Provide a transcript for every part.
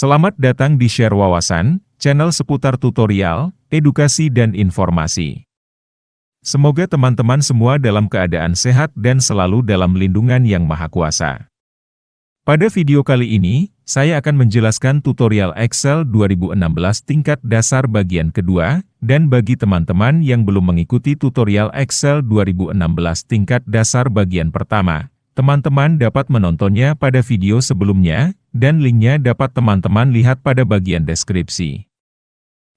Selamat datang di Share Wawasan, channel seputar tutorial, edukasi dan informasi. Semoga teman-teman semua dalam keadaan sehat dan selalu dalam lindungan Yang Maha Kuasa. Pada video kali ini, saya akan menjelaskan tutorial Excel 2016 tingkat dasar bagian kedua, dan bagi teman-teman yang belum mengikuti tutorial Excel 2016 tingkat dasar bagian pertama, teman-teman dapat menontonnya pada video sebelumnya, dan linknya dapat teman-teman lihat pada bagian deskripsi.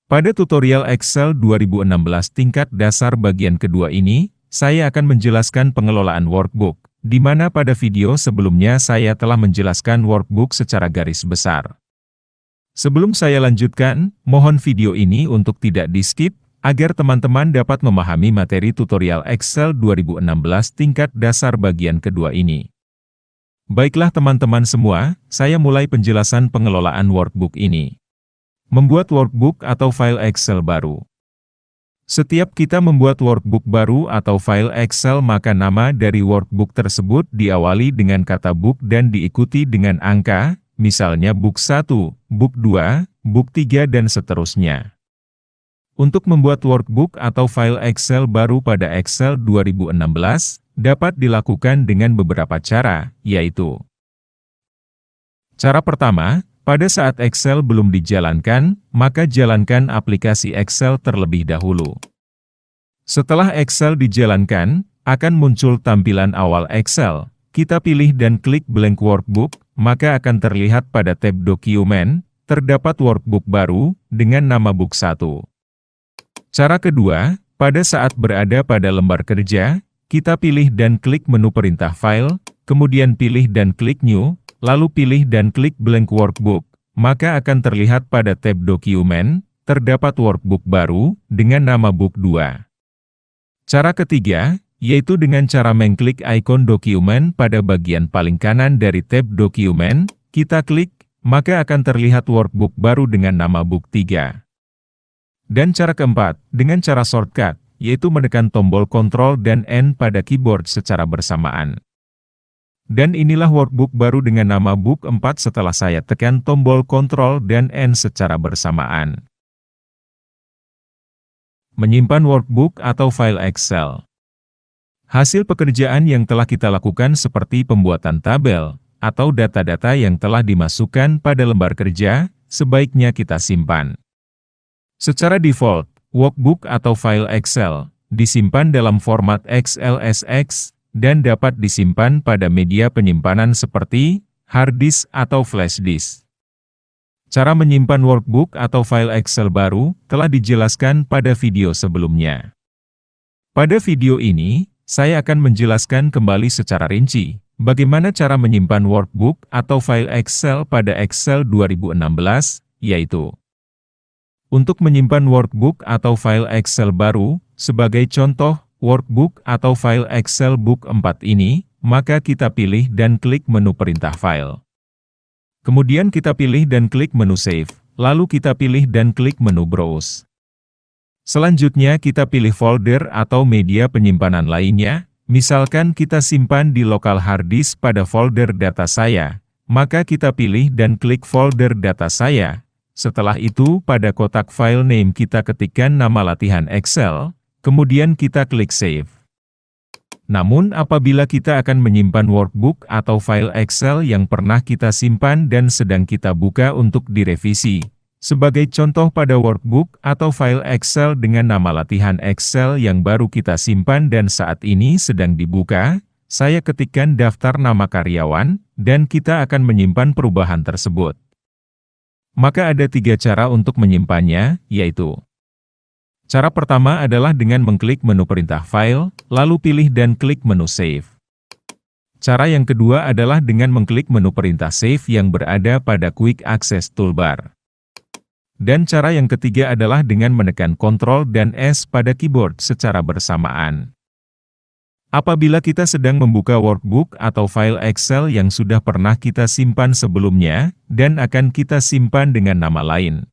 Pada tutorial Excel 2016 tingkat dasar bagian kedua ini, saya akan menjelaskan pengelolaan workbook, di mana pada video sebelumnya saya telah menjelaskan workbook secara garis besar. Sebelum saya lanjutkan, mohon video ini untuk tidak di-skip, agar teman-teman dapat memahami materi tutorial Excel 2016 tingkat dasar bagian kedua ini. Baiklah teman-teman semua, saya mulai penjelasan pengelolaan workbook ini. Membuat workbook atau file Excel baru. Setiap kita membuat workbook baru atau file Excel, maka nama dari workbook tersebut diawali dengan kata book dan diikuti dengan angka, misalnya book 1, book 2, book 3 dan seterusnya. Untuk membuat workbook atau file Excel baru pada Excel 2016, dapat dilakukan dengan beberapa cara, yaitu: cara pertama, pada saat Excel belum dijalankan, maka jalankan aplikasi Excel terlebih dahulu. Setelah Excel dijalankan, akan muncul tampilan awal Excel. Kita pilih dan klik blank workbook, maka akan terlihat pada tab dokumen, terdapat workbook baru, dengan nama book 1. Cara kedua, pada saat berada pada lembar kerja, kita pilih dan klik menu perintah file, kemudian pilih dan klik new, lalu pilih dan klik blank workbook, maka akan terlihat pada tab dokumen, terdapat workbook baru, dengan nama book 2. Cara ketiga, yaitu dengan cara mengklik ikon dokumen pada bagian paling kanan dari tab dokumen, kita klik, maka akan terlihat workbook baru dengan nama book 3. Dan cara keempat, dengan cara shortcut, yaitu menekan tombol Ctrl dan N pada keyboard secara bersamaan. Dan inilah workbook baru dengan nama book 4 setelah saya tekan tombol Ctrl dan N secara bersamaan. Menyimpan workbook atau file Excel. Hasil pekerjaan yang telah kita lakukan seperti pembuatan tabel, atau data-data yang telah dimasukkan pada lembar kerja, sebaiknya kita simpan. Secara default, workbook atau file Excel disimpan dalam format XLSX, dan dapat disimpan pada media penyimpanan seperti hard disk atau flash disk. Cara menyimpan workbook atau file Excel baru telah dijelaskan pada video sebelumnya. Pada video ini, saya akan menjelaskan kembali secara rinci bagaimana cara menyimpan workbook atau file Excel pada Excel 2016, yaitu: untuk menyimpan workbook atau file Excel baru, sebagai contoh, workbook atau file Excel book 4 ini, maka kita pilih dan klik menu perintah file. Kemudian kita pilih dan klik menu save, lalu kita pilih dan klik menu browse. Selanjutnya kita pilih folder atau media penyimpanan lainnya, misalkan kita simpan di lokal hard disk pada folder data saya, maka kita pilih dan klik folder data saya. Setelah itu pada kotak file name kita ketikkan nama latihan Excel, kemudian kita klik save. Namun apabila kita akan menyimpan workbook atau file Excel yang pernah kita simpan dan sedang kita buka untuk direvisi, sebagai contoh pada workbook atau file Excel dengan nama latihan Excel yang baru kita simpan dan saat ini sedang dibuka, saya ketikkan daftar nama karyawan, dan kita akan menyimpan perubahan tersebut. Maka ada 3 cara untuk menyimpannya, yaitu: cara pertama adalah dengan mengklik menu perintah file, lalu pilih dan klik menu save. Cara yang kedua adalah dengan mengklik menu perintah save yang berada pada quick access toolbar. Dan cara yang ketiga adalah dengan menekan Ctrl dan S pada keyboard secara bersamaan. Apabila kita sedang membuka workbook atau file Excel yang sudah pernah kita simpan sebelumnya, dan akan kita simpan dengan nama lain,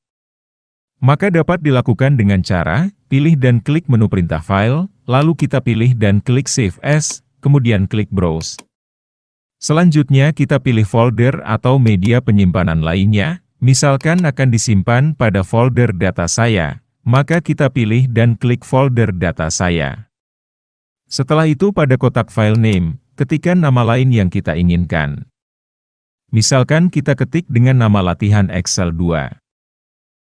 maka dapat dilakukan dengan cara, pilih dan klik menu perintah file, lalu kita pilih dan klik Save As, kemudian klik Browse. Selanjutnya kita pilih folder atau media penyimpanan lainnya, Misalkan akan disimpan pada folder data saya, maka kita pilih dan klik folder data saya. Setelah itu pada kotak file name, ketikkan nama lain yang kita inginkan. Misalkan kita ketik dengan nama latihan Excel 2.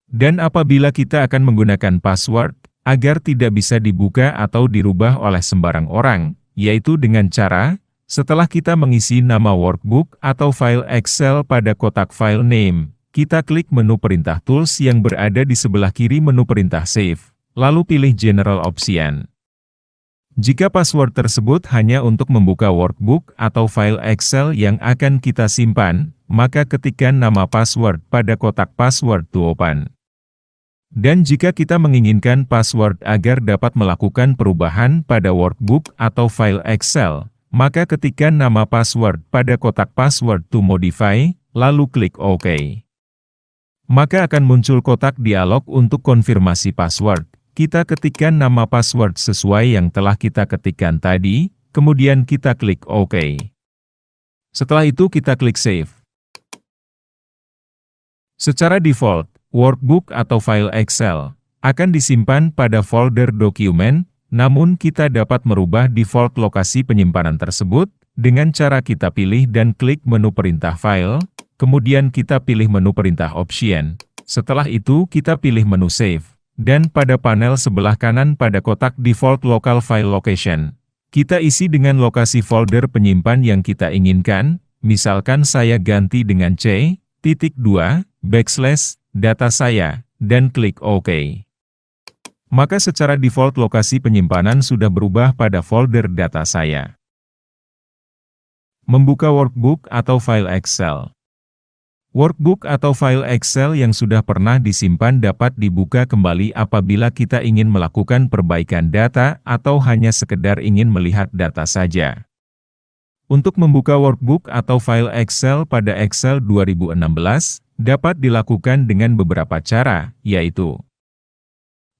Dan apabila kita akan menggunakan password, agar tidak bisa dibuka atau dirubah oleh sembarang orang, yaitu dengan cara, setelah kita mengisi nama workbook atau file Excel pada kotak file name, kita klik menu perintah tools yang berada di sebelah kiri menu perintah save, lalu pilih general option. Jika password tersebut hanya untuk membuka workbook atau file Excel yang akan kita simpan, maka ketikkan nama password pada kotak password to open. Dan jika kita menginginkan password agar dapat melakukan perubahan pada workbook atau file Excel, maka ketikkan nama password pada kotak password to modify, lalu klik OK. Maka akan muncul kotak dialog untuk konfirmasi password. Kita ketikkan nama password sesuai yang telah kita ketikkan tadi, kemudian kita klik OK. Setelah itu kita klik Save. Secara default, workbook atau file Excel akan disimpan pada folder dokumen, namun kita dapat merubah default lokasi penyimpanan tersebut dengan cara kita pilih dan klik menu perintah file, kemudian kita pilih menu perintah option. Setelah itu kita pilih menu Save. Dan pada panel sebelah kanan pada kotak Default Local File Location, kita isi dengan lokasi folder penyimpan yang kita inginkan, misalkan saya ganti dengan C.2, data saya, dan klik OK. Maka secara default lokasi penyimpanan sudah berubah pada folder data saya. Membuka workbook atau file Excel. Workbook atau file Excel yang sudah pernah disimpan dapat dibuka kembali apabila kita ingin melakukan perbaikan data atau hanya sekedar ingin melihat data saja. Untuk membuka workbook atau file Excel pada Excel 2016, dapat dilakukan dengan beberapa cara, yaitu: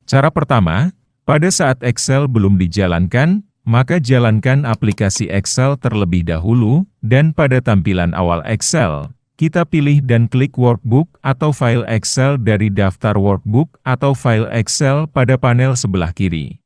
cara pertama, pada saat Excel belum dijalankan, maka jalankan aplikasi Excel terlebih dahulu, dan pada tampilan awal Excel, kita pilih dan klik workbook atau file Excel dari daftar workbook atau file Excel pada panel sebelah kiri.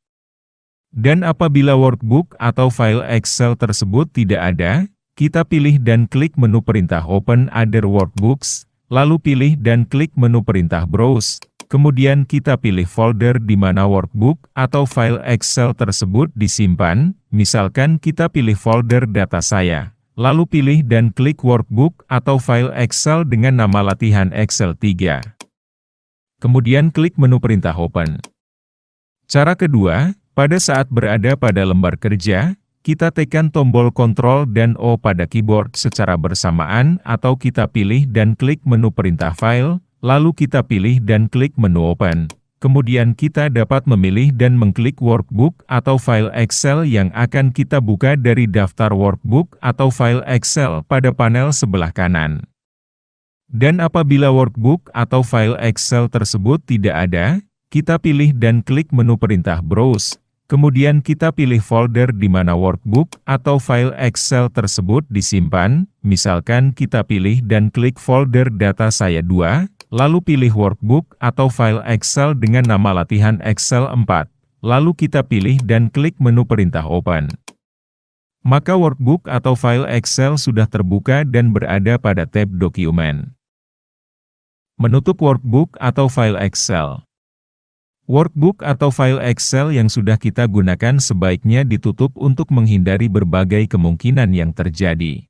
Dan apabila workbook atau file Excel tersebut tidak ada, kita pilih dan klik menu perintah Open Other Workbooks, lalu pilih dan klik menu perintah Browse, kemudian kita pilih folder di mana workbook atau file Excel tersebut disimpan, misalkan kita pilih folder data saya. Lalu pilih dan klik workbook atau file Excel dengan nama latihan Excel 3. Kemudian klik menu perintah Open. Cara kedua, pada saat berada pada lembar kerja, kita tekan tombol Ctrl dan O pada keyboard secara bersamaan atau kita pilih dan klik menu perintah File, lalu kita pilih dan klik menu Open. Kemudian kita dapat memilih dan mengklik workbook atau file Excel yang akan kita buka dari daftar workbook atau file Excel pada panel sebelah kanan. Dan apabila workbook atau file Excel tersebut tidak ada, kita pilih dan klik menu perintah Browse, kemudian kita pilih folder di mana workbook atau file Excel tersebut disimpan, misalkan kita pilih dan klik folder data saya 2, lalu pilih workbook atau file Excel dengan nama latihan Excel 4, lalu kita pilih dan klik menu perintah Open. Maka workbook atau file Excel sudah terbuka dan berada pada tab Dokumen. Menutup workbook atau file Excel. Workbook atau file Excel yang sudah kita gunakan sebaiknya ditutup untuk menghindari berbagai kemungkinan yang terjadi.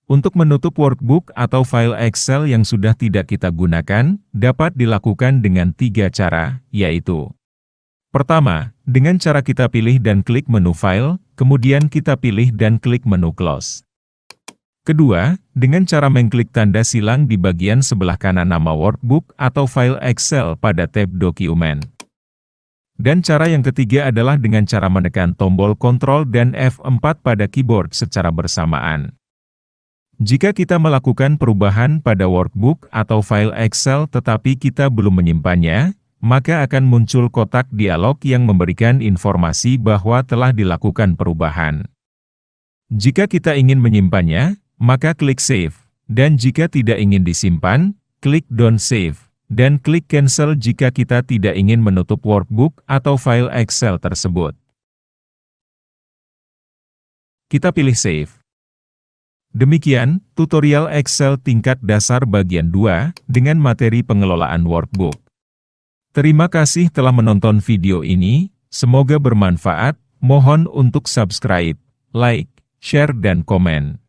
Untuk menutup workbook atau file Excel yang sudah tidak kita gunakan, dapat dilakukan dengan 3 cara, yaitu: pertama, dengan cara kita pilih dan klik menu File, kemudian kita pilih dan klik menu Close. Kedua, dengan cara mengklik tanda silang di bagian sebelah kanan nama workbook atau file Excel pada tab Dokumen. Dan cara yang ketiga adalah dengan cara menekan tombol Ctrl dan F4 pada keyboard secara bersamaan. Jika kita melakukan perubahan pada workbook atau file Excel tetapi kita belum menyimpannya, maka akan muncul kotak dialog yang memberikan informasi bahwa telah dilakukan perubahan. Jika kita ingin menyimpannya, maka klik Save, dan jika tidak ingin disimpan, klik Don't Save, dan klik Cancel jika kita tidak ingin menutup workbook atau file Excel tersebut. Kita pilih Save. Demikian, tutorial Excel tingkat dasar bagian 2, dengan materi pengelolaan workbook. Terima kasih telah menonton video ini, semoga bermanfaat, mohon untuk subscribe, like, share dan komen.